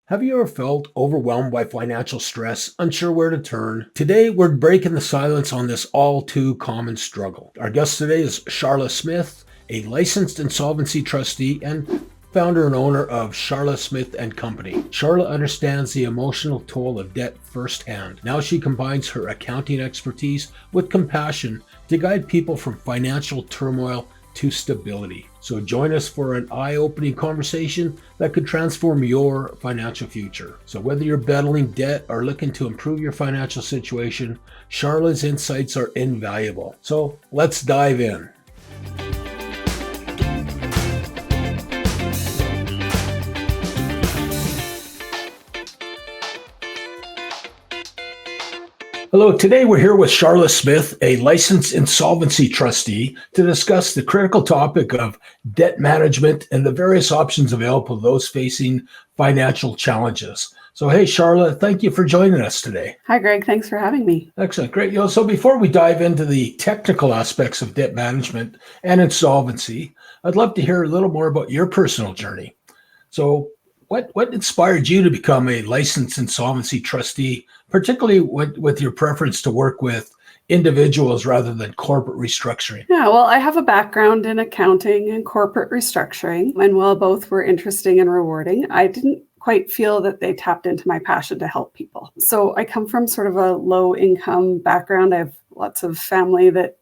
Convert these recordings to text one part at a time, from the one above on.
Have you ever felt overwhelmed by financial stress, unsure where to turn? Today, we're breaking the silence on this all too common struggle. Our guest today is Charla Smith, a licensed insolvency trustee and founder and owner of Charla Smith Company. Charla understands the emotional toll of debt firsthand. Now she combines her accounting expertise with compassion to guide people from financial turmoil to stability. So join us for an eye-opening conversation that could transform your financial future. So whether you're battling debt or looking to improve your financial situation, Charla's insights are invaluable. So let's dive in. Hello, today we're here with Charla Smith, a licensed insolvency trustee, to discuss the critical topic of debt management and the various options available to those facing financial challenges. So, hey, Charla, thank you for joining us today. Hi, Greg. Thanks for having me. Excellent. Great. So before we dive into the technical aspects of debt management and insolvency, I'd love to hear a little more about your personal journey. So what inspired you to become a licensed insolvency trustee, particularly with your preference to work with individuals rather than corporate restructuring? Yeah, well, I have a background in accounting and corporate restructuring, and while both were interesting and rewarding, I didn't quite feel that they tapped into my passion to help people. So I come from sort of a low income background. I have lots of family that,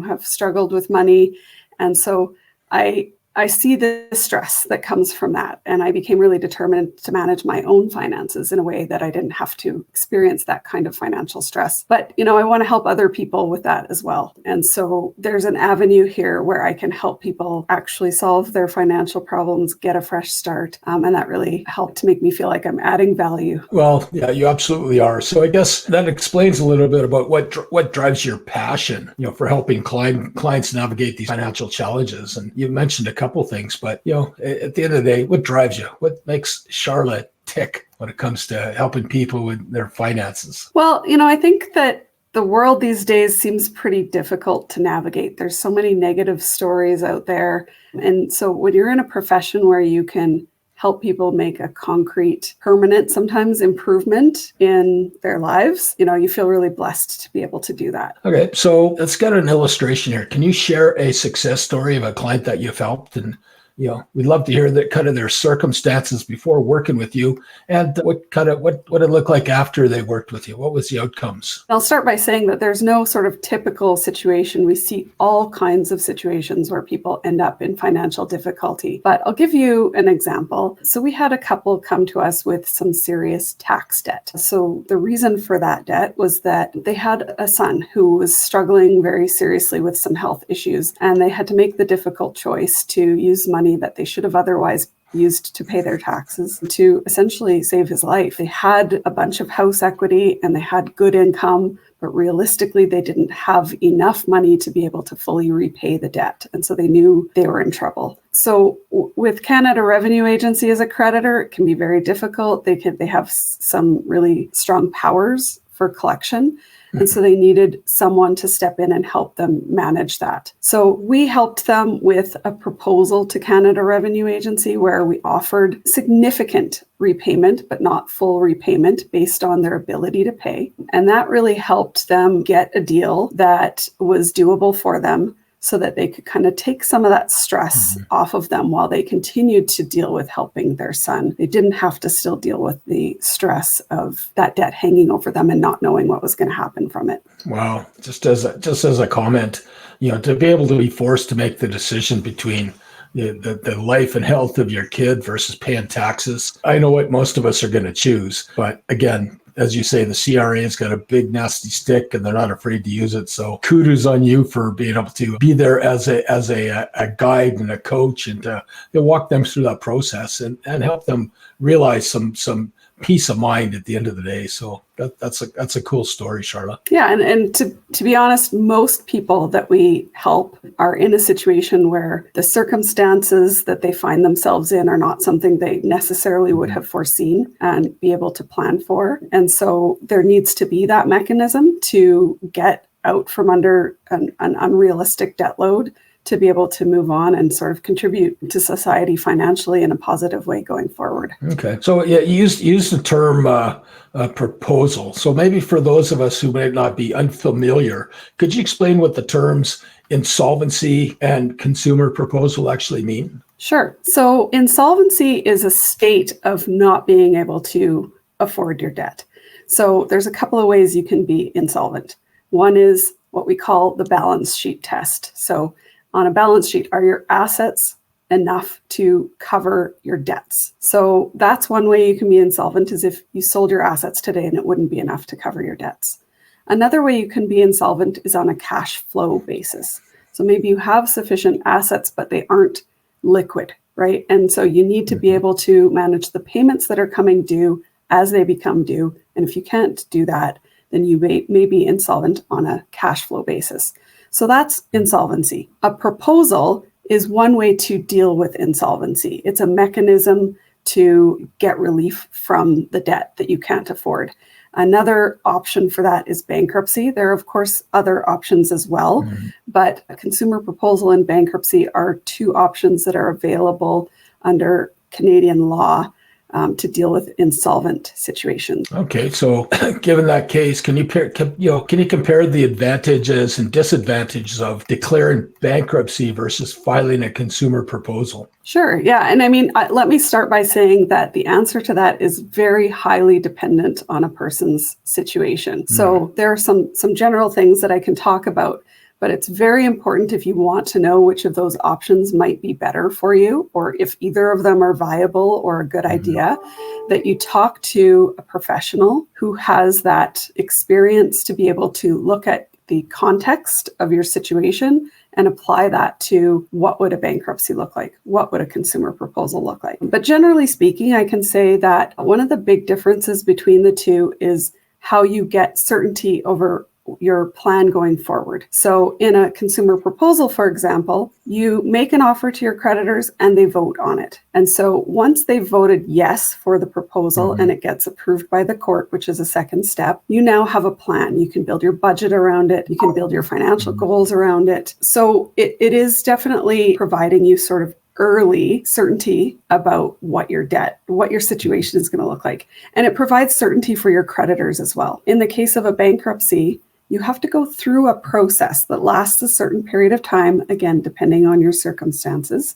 have struggled with money. And so I see the stress that comes from that. And I became really determined to manage my own finances in a way that I didn't have to experience that kind of financial stress. But, I want to help other people with that as well. And so there's an avenue here where I can help people actually solve their financial problems, get a fresh start. And that really helped to make me feel like I'm adding value. Well, yeah, you absolutely are. So I guess that explains a little bit about what drives your passion, for helping clients navigate these financial challenges. And you mentioned a couple things, but at the end of the day, what drives you? What makes Charla tick when it comes to helping people with their finances? Well, I think that the world these days seems pretty difficult to navigate. There's so many negative stories out there. And so when you're in a profession where you can help people make a concrete, permanent, sometimes improvement in their lives, you feel really blessed to be able to do that. Okay, so let's get an illustration here. Can you share a success story of a client that you've helped? And we'd love to hear that kind of their circumstances before working with you, and what it looked like after they worked with you. What was the outcomes? I'll start by saying that there's no sort of typical situation. We see all kinds of situations where people end up in financial difficulty, but I'll give you an example. So we had a couple come to us with some serious tax debt. So the reason for that debt was that they had a son who was struggling very seriously with some health issues, and they had to make the difficult choice to use money that they should have otherwise used to pay their taxes to essentially save his life. They had a bunch of house equity and they had good income, but realistically, they didn't have enough money to be able to fully repay the debt. And so they knew they were in trouble. So with Canada Revenue Agency as a creditor, it can be very difficult. They have some really strong powers for collection. And so they needed someone to step in and help them manage that. So we helped them with a proposal to Canada Revenue Agency where we offered significant repayment, but not full repayment based on their ability to pay. And that really helped them get a deal that was doable for them, so that they could kind of take some of that stress off of them while they continued to deal with helping their son. They didn't have to still deal with the stress of that debt hanging over them and not knowing what was going to happen from it. Wow. Just as a comment, to be able to be forced to make the decision between the life and health of your kid versus paying taxes. I know what most of us are going to choose, but again, as you say, the CRA has got a big nasty stick and they're not afraid to use it. So kudos on you for being able to be there as a guide and a coach and to walk them through that process and help them realize some peace of mind at the end of the day. So that's a cool story, Charla. Yeah, and to be honest, most people that we help are in a situation where the circumstances that they find themselves in are not something they necessarily would have foreseen and be able to plan for. And so there needs to be that mechanism to get out from under an unrealistic debt load, to be able to move on and sort of contribute to society financially in a positive way going forward. Okay. So yeah, you used the term proposal. So maybe for those of us who might not be unfamiliar, could you explain what the terms insolvency and consumer proposal actually mean? Sure. So insolvency is a state of not being able to afford your debt. So there's a couple of ways you can be insolvent. One is what we call the balance sheet test. So on a balance sheet, are your assets enough to cover your debts? So that's one way you can be insolvent, is if you sold your assets today and it wouldn't be enough to cover your debts. Another way you can be insolvent is on a cash flow basis. So maybe you have sufficient assets, but they aren't liquid, right? And so you need to be able to manage the payments that are coming due as they become due. And if you can't do that, then you may be insolvent on a cash flow basis. So that's insolvency. A proposal is one way to deal with insolvency. It's a mechanism to get relief from the debt that you can't afford. Another option for that is bankruptcy. There are, of course, other options as well, but a consumer proposal and bankruptcy are two options that are available under Canadian law to deal with insolvent situations. Okay, so given that case, can you compare the advantages and disadvantages of declaring bankruptcy versus filing a consumer proposal? Sure, yeah, and I mean, let me start by saying that the answer to that is very highly dependent on a person's situation. So there are some general things that I can talk about, but it's very important, if you want to know which of those options might be better for you, or if either of them are viable or a good idea, that you talk to a professional who has that experience to be able to look at the context of your situation and apply that to what would a bankruptcy look like? What would a consumer proposal look like? But generally speaking, I can say that one of the big differences between the two is how you get certainty over your plan going forward. So in a consumer proposal, for example, you make an offer to your creditors and they vote on it. And so once they've voted yes for the proposal and it gets approved by the court, which is a second step, you now have a plan. You can build your budget around it. You can build your financial goals around it. So it is definitely providing you sort of early certainty about what your situation is going to look like. And it provides certainty for your creditors as well. In the case of a bankruptcy, you have to go through a process that lasts a certain period of time, again, depending on your circumstances.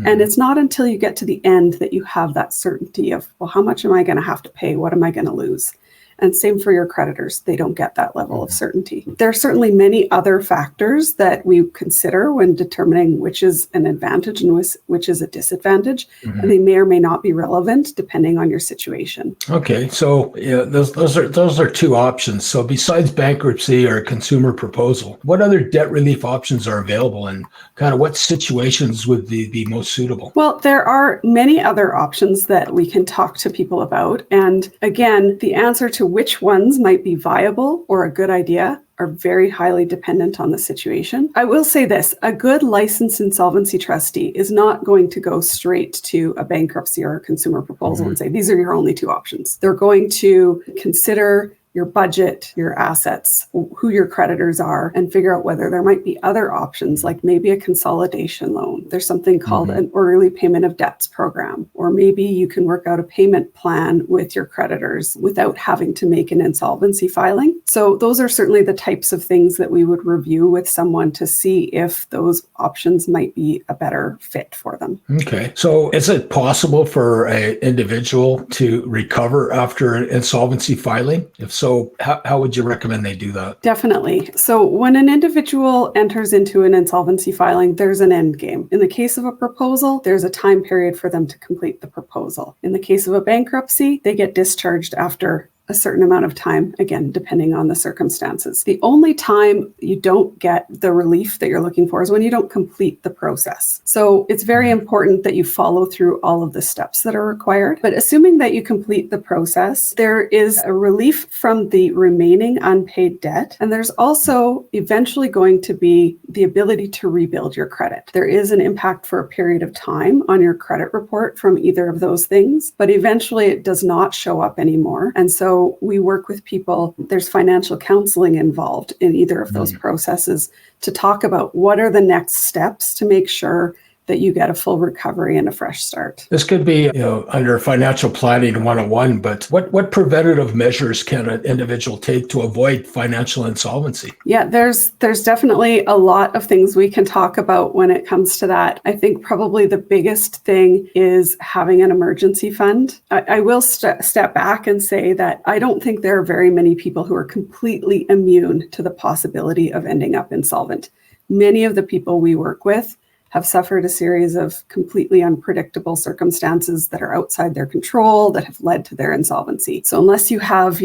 And it's not until you get to the end that you have that certainty of, well, how much am I going to have to pay? What am I going to lose? And same for your creditors. They don't get that level of certainty. There are certainly many other factors that we consider when determining which is an advantage and which is a disadvantage. And they may or may not be relevant depending on your situation. Okay, so yeah, those are two options. So besides bankruptcy or a consumer proposal, what other debt relief options are available, and kind of what situations would be most suitable? Well, there are many other options that we can talk to people about. And again, the answer to which ones might be viable or a good idea are very highly dependent on the situation. I will say this, a good licensed insolvency trustee is not going to go straight to a bankruptcy or a consumer proposal and say, these are your only two options. They're going to consider your budget, your assets, who your creditors are, and figure out whether there might be other options, like maybe a consolidation loan. There's something called an early payment of debts program, or maybe you can work out a payment plan with your creditors without having to make an insolvency filing. So those are certainly the types of things that we would review with someone to see if those options might be a better fit for them. Okay. So is it possible for an individual to recover after an insolvency filing? If so, how would you recommend they do that? Definitely. So when an individual enters into an insolvency filing, there's an end game. In the case of a proposal, there's a time period for them to complete the proposal. In the case of a bankruptcy, they get discharged after a certain amount of time, again, depending on the circumstances. The only time you don't get the relief that you're looking for is when you don't complete the process. So it's very important that you follow through all of the steps that are required. But assuming that you complete the process, there is a relief from the remaining unpaid debt. And there's also eventually going to be the ability to rebuild your credit. There is an impact for a period of time on your credit report from either of those things, but eventually it does not show up anymore. And so So we work with people. There's financial counseling involved in either of those processes to talk about what are the next steps to make sure that you get a full recovery and a fresh start. This could be, under financial planning 101, but what preventative measures can an individual take to avoid financial insolvency? Yeah, there's definitely a lot of things we can talk about when it comes to that. I think probably the biggest thing is having an emergency fund. I will step back and say that I don't think there are very many people who are completely immune to the possibility of ending up insolvent. Many of the people we work with have suffered a series of completely unpredictable circumstances that are outside their control that have led to their insolvency. So unless you have,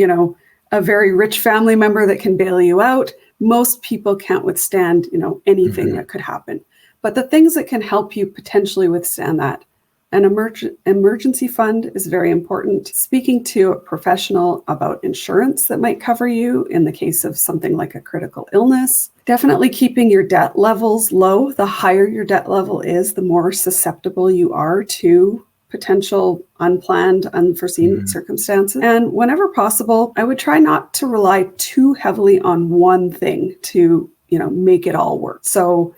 a very rich family member that can bail you out, most people can't withstand, anything that could happen. But the things that can help you potentially withstand that, an emergency fund is very important. Speaking to a professional about insurance that might cover you in the case of something like a critical illness. Definitely keeping your debt levels low. The higher your debt level is, the more susceptible you are to potential unplanned, unforeseen circumstances. And whenever possible, I would try not to rely too heavily on one thing to, make it all work. So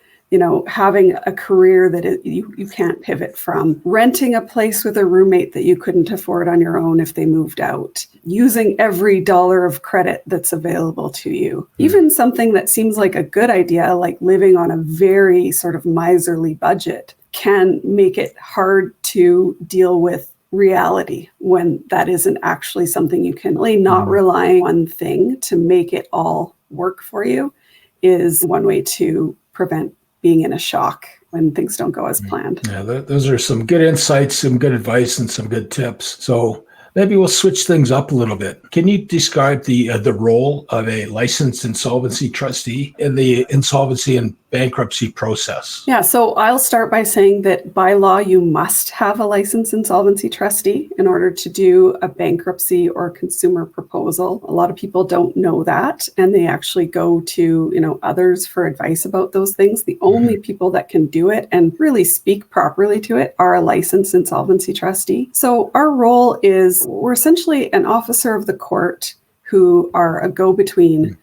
having a career that you can't pivot from, renting a place with a roommate that you couldn't afford on your own if they moved out, using every dollar of credit that's available to you. Even something that seems like a good idea, like living on a very sort of miserly budget, can make it hard to deal with reality when that isn't actually something you can really not relying on one thing to make it all work for you is one way to prevent being in a shock when things don't go as planned. Yeah, those are some good insights, some good advice, and some good tips. So maybe we'll switch things up a little bit. Can you describe the role of a licensed insolvency trustee in the insolvency and bankruptcy process? Yeah, so I'll start by saying that by law, you must have a licensed insolvency trustee in order to do a bankruptcy or consumer proposal. A lot of people don't know that, and they actually go to, others for advice about those things. The only people that can do it and really speak properly to it are a licensed insolvency trustee. So our role is we're essentially an officer of the court who are a go-between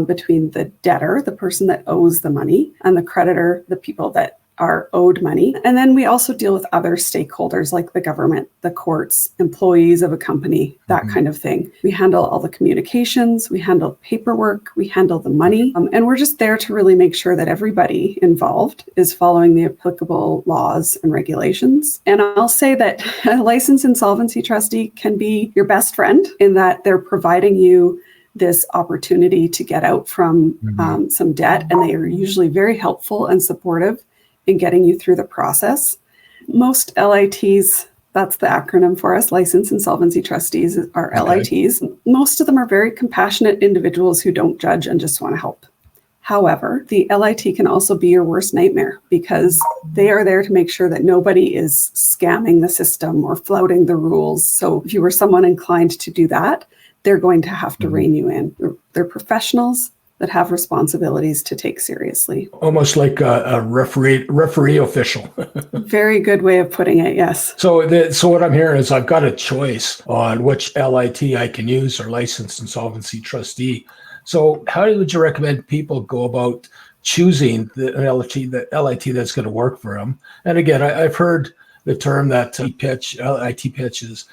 between the debtor, the person that owes the money, and the creditor, the people that are owed money. And then we also deal with other stakeholders like the government, the courts, employees of a company, that kind of thing. We handle all the communications, we handle paperwork, we handle the money, and we're just there to really make sure that everybody involved is following the applicable laws and regulations. And I'll say that a licensed insolvency trustee can be your best friend in that they're providing you this opportunity to get out from some debt, and they are usually very helpful and supportive in getting you through the process. Most LITs, that's the acronym for us, licensed insolvency trustees are LITs. Most of them are very compassionate individuals who don't judge and just want to help. However, the LIT can also be your worst nightmare because they are there to make sure that nobody is scamming the system or flouting the rules. So if you were someone inclined to do that, they're going to have to rein you in. They're professionals that have responsibilities to take seriously. Almost like a referee official. Very good way of putting it, yes. So what I'm hearing is I've got a choice on which LIT I can use or licensed insolvency trustee. So how would you recommend people go about choosing the LIT that's going to work for them? And again, I've heard the term that LIT pitches,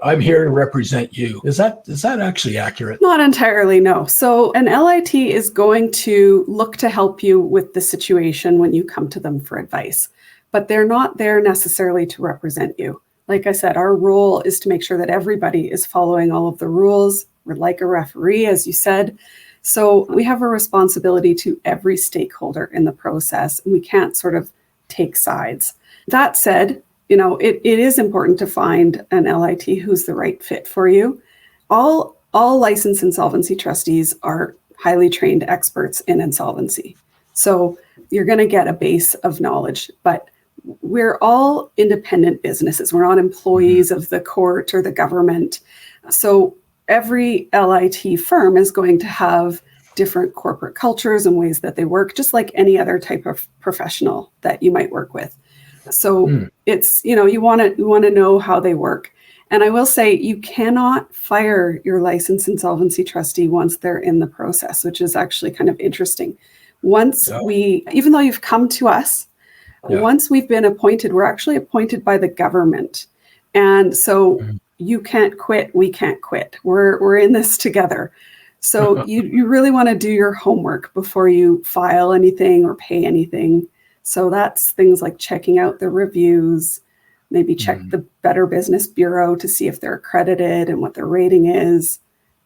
I'm here to represent you. Is that actually accurate? Not entirely, no. So an LIT is going to look to help you with the situation when you come to them for advice, but they're not there necessarily to represent you. Like I said, our role is to make sure that everybody is following all of the rules. We're like a referee, as you said. So we have a responsibility to every stakeholder in the process, and we can't sort of take sides. That said, it is important to find an LIT who's the right fit for you. All licensed insolvency trustees are highly trained experts in insolvency. So you're going to get a base of knowledge, but we're all independent businesses. We're not employees of the court or the government. So every LIT firm is going to have different corporate cultures and ways that they work, just like any other type of professional that you might work with. So it's, you want to know how they work. And I will say you cannot fire your licensed insolvency trustee once they're in the process, which is actually kind of interesting. Even though you've come to us, once we've been appointed, we're actually appointed by the government. And so you can't quit, we can't quit. We're in this together. So you really want to do your homework before you file anything or pay anything. So that's things like checking out the reviews, maybe check the Better Business Bureau to see if they're accredited and what their rating is,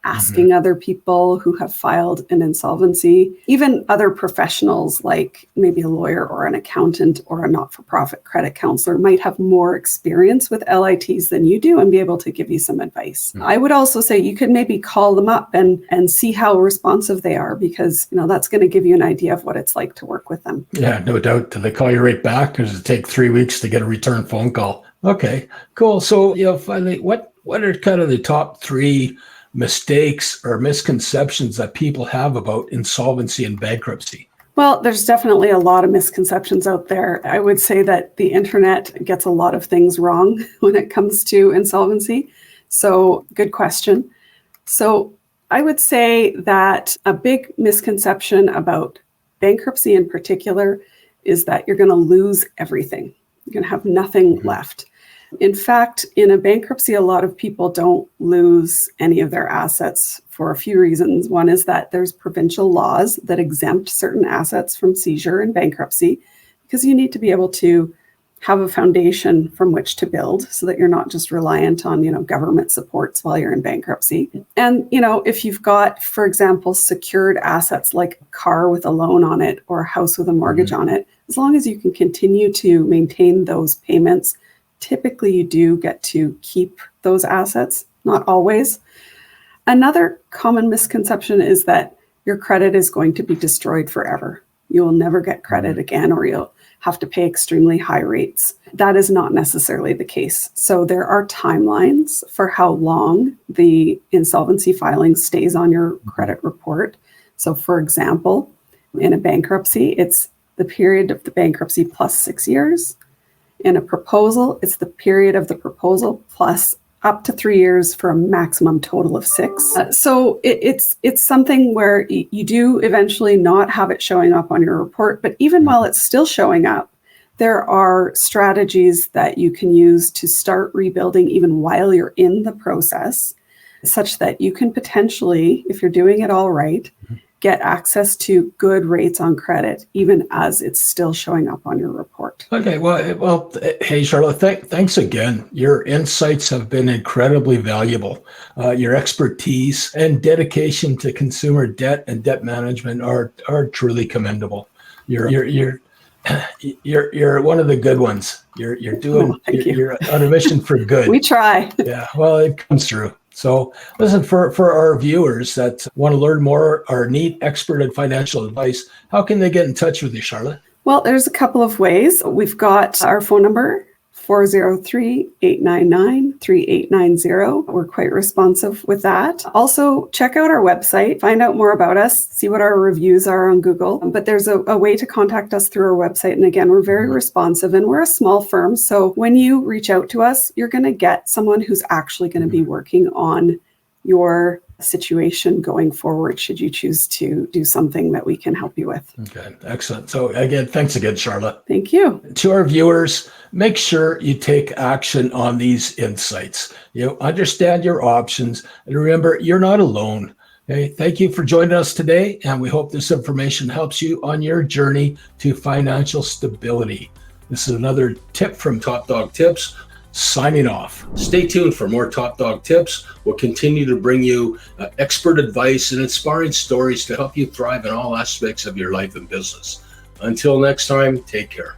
asking other people who have filed an insolvency, even other professionals like maybe a lawyer or an accountant or a not-for-profit credit counselor might have more experience with LITs than you do and be able to give you some advice. I would also say you could maybe call them up and see how responsive they are, because that's going to give you an idea of what it's like to work with them. Yeah, no doubt. Do they call you right back, or does it take 3 weeks to get a return phone call? Okay, cool. So, finally, what are kind of the top 3 mistakes or misconceptions that people have about insolvency and bankruptcy? Well, there's definitely a lot of misconceptions out there. I would say that the internet gets a lot of things wrong when it comes to insolvency. So, good question. So, I would say that a big misconception about bankruptcy in particular is that you're going to lose everything. You're going to have nothing left. In fact, in a bankruptcy, a lot of people don't lose any of their assets for a few reasons. One is that there's provincial laws that exempt certain assets from seizure in bankruptcy, because you need to be able to have a foundation from which to build so that you're not just reliant on, government supports while you're in bankruptcy. And, if you've got, for example, secured assets like a car with a loan on it or a house with a mortgage on it, as long as you can continue to maintain those payments, typically you do get to keep those assets, not always. Another common misconception is that your credit is going to be destroyed forever. You will never get credit again, or you'll have to pay extremely high rates. That is not necessarily the case. So there are timelines for how long the insolvency filing stays on your credit report. So for example, in a bankruptcy, it's the period of the bankruptcy plus 6 years. In a proposal, it's the period of the proposal plus up to 3 years for a maximum total of 6. So it's something where you do eventually not have it showing up on your report, but even while it's still showing up, there are strategies that you can use to start rebuilding even while you're in the process, such that you can potentially, if you're doing it all right, get access to good rates on credit, even as it's still showing up on your report. Okay, well, hey, Charla, thanks again. Your insights have been incredibly valuable. Your expertise and dedication to consumer debt and debt management are truly commendable. You're one of the good ones. You're on a mission for good. We try. Yeah, well, it comes through. So listen, for our viewers that want to learn more or need expert and financial advice, how can they get in touch with you, Charla? Well, there's a couple of ways. We've got our phone number, 403-899-3890. We're quite responsive with that. Also, check out our website, find out more about us, see what our reviews are on Google. But there's a way to contact us through our website. And again, we're very responsive, and we're a small firm. So when you reach out to us, you're going to get someone who's actually going to be working on your situation going forward, should you choose to do something that we can help you with. Okay, excellent. So again, thanks again, Charla. Thank you. To our viewers, make sure you take action on these insights. Understand your options, and remember, you're not alone. Okay, thank you for joining us today, and we hope this information helps you on your journey to financial stability. This is another tip from Top Dog Tips. Signing off. Stay tuned for more Top Dog Tips. We'll continue to bring you expert advice and inspiring stories to help you thrive in all aspects of your life and business. Until next time, take care.